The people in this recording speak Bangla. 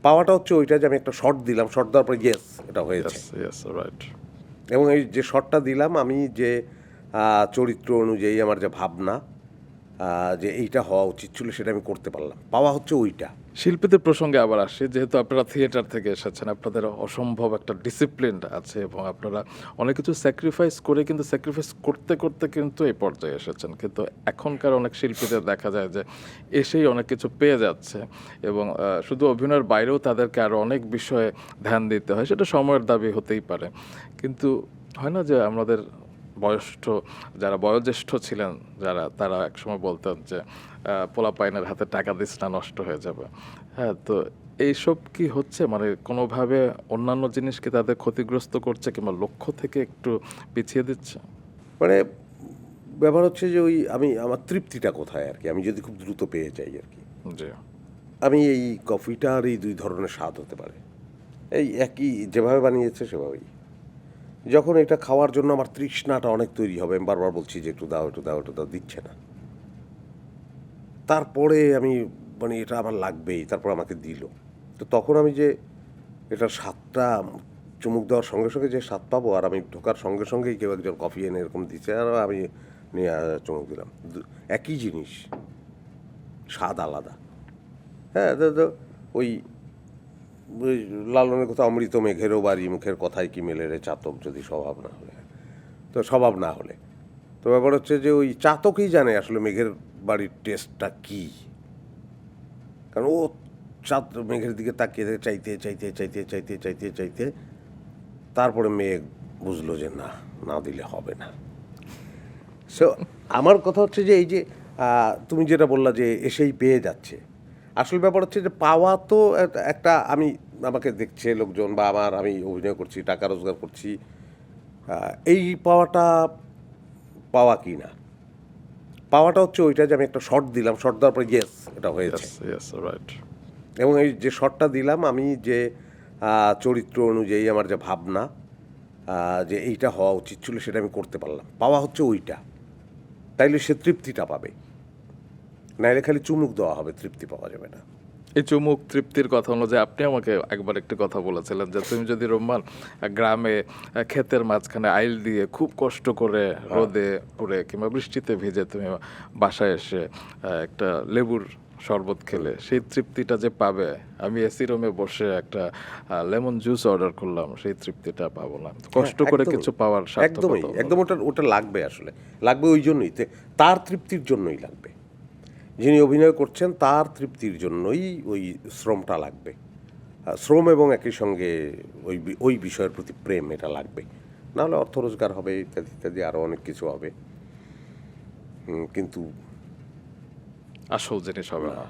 পাওয়াটা হচ্ছে ওইটা যে আমি একটা শট দিলাম, শট দেওয়ার পরে ইয়েস এটা হয়েছে, রাইট। এবং এই যে শটটা দিলাম আমি যে চরিত্র অনুযায়ী আমার যে ভাবনা যে এইটা হওয়া উচিত ছিল সেটা আমি করতে পারলাম, পাওয়া হচ্ছে ওইটা। শিল্পীদের প্রসঙ্গে আবার আসি, যেহেতু আপনারা থিয়েটার থেকে এসেছেন, আপনাদের অসম্ভব একটা ডিসিপ্লিন আছে এবং আপনারা অনেক কিছু স্যাক্রিফাইস করে কিন্তু স্যাক্রিফাইস করতে করতে কিন্তু এই পর্যায়ে এসেছেন। কিন্তু এখনকার অনেক শিল্পীদের দেখা যায় যে এসেই অনেক কিছু পেয়ে যাচ্ছে এবং শুধু অভিনয়ের বাইরেও তাদেরকে আরও অনেক বিষয়ে ধ্যান দিতে হয়, সেটা সময়ের দাবি হতেই পারে। কিন্তু হয় না যে আমাদের যারা বয়োজ্যেষ্ঠ ছিলেন যারা, তারা একসময় বলতেন যে পোলাপাইনের হাতে টাকা দিস না নষ্ট হয়ে যাবে। হ্যাঁ, তো এইসব কি হচ্ছে, মানে কোনোভাবে অন্যান্য জিনিস কি তাদের ক্ষতিগ্রস্ত করছে কিংবা লক্ষ্য থেকে একটু পিছিয়ে দিচ্ছে? মানে ব্যাপার হচ্ছে যে ওই আমার তৃপ্তিটা কোথায় আর কি, আমি যদি খুব দ্রুত পেয়ে যাই আর কি। জি। আমি এই কফিটার এই দুই ধরনের স্বাদ হতে পারে, এই একই যেভাবে বানিয়েছে সেভাবেই। যখন এটা খাওয়ার জন্য আমার তৃষ্ণাটা অনেক তৈরি হবে, আমি বারবার বলছি যে একটু দাও একটু দাও একটু দাও, দিচ্ছে না, তারপরে আমি মানে এটা আমার লাগবেই, তারপর আমাকে দিল, তো তখন আমি যে এটার স্বাদটা চুমুক দেওয়ার সঙ্গে সঙ্গে যে স্বাদ পাবো, আর আমি ঢোকার সঙ্গে সঙ্গেই কেউ একজন কফি এনে এরকম দিচ্ছে আর আমি নিয়ে চুমুক দিলাম, একই জিনিস, স্বাদ আলাদা। হ্যাঁ, ওই ওই লালনের কথা, অমৃত মেঘেরও বাড়ি মুখের কথায় কি মেলে রে চাতক যদি স্বভাব না হলে, তো স্বভাব না হলে তো ব্যাপার হচ্ছে যে ওই চাতকই জানে আসলে মেঘের বাড়ির টেস্টটা কী, কারণ ও মেঘের দিকে তাকিয়ে চাইতে চাইতে চাইতে চাইতে চাইতে চাইতে তারপরে মেঘ বুঝলো যে না, না দিলে হবে না। সো আমার কথা হচ্ছে যে এই যে তুমি যেটা বললা যে এসেই পেয়ে যাচ্ছে, আসল ব্যাপার হচ্ছে যে পাওয়া তো একটা, আমাকে দেখছে লোকজন বা আমি অভিনয় করছি, টাকা রোজগার করছি, এই পাওয়াটা পাওয়া কি না, পাওয়াটা হচ্ছে ওইটা যে আমি একটা শট দিলাম, শট দেওয়ার পরে ইয়েস এটা হয়েছে, রাইট। এবং এই যে শটটা দিলাম আমি যে চরিত্র অনুযায়ী আমার যে ভাবনা যে এইটা হওয়া উচিত ছিল সেটা আমি করতে পারলাম, পাওয়া হচ্ছে ওইটা। তাইলে সে তৃপ্তিটা পাবে, নাইলে খালি চুমুক দেওয়া হবে, তৃপ্তি পাওয়া যাবে না। এই চুমুক তৃপ্তির কথা অনুযায়ী আপনি আমাকে একবার একটি কথা বলেছিলেন যে তুমি যদি রোম্মান গ্রামে ক্ষেতের মাঝখানে আইল দিয়ে খুব কষ্ট করে রোদে পুড়ে কিংবা বৃষ্টিতে ভিজে তুমি বাসায় এসে একটা লেবুর শরবত খেলে সেই তৃপ্তিটা যে পাবে, আমি এসি রুমে বসে একটা লেমন জুস অর্ডার করলাম, সেই তৃপ্তিটা পাবো না। কষ্ট করে কিছু পাওয়ার একদমই একদম, ওটা লাগবে, আসলে লাগবে ওই জন্যই, তার তৃপ্তির জন্যই লাগবে, যিনি অভিনয় করছেন তার তৃপ্তির জন্যই ওই শ্রমটা লাগবে, শ্রম এবং একই সঙ্গে ওই বিষয়ের প্রতি প্রেম, এটা লাগবে, নাহলে অর্থ রোজগার হবে ইত্যাদি ইত্যাদি আরও অনেক কিছু হবে, কিন্তু আসল জিনিস হবে না।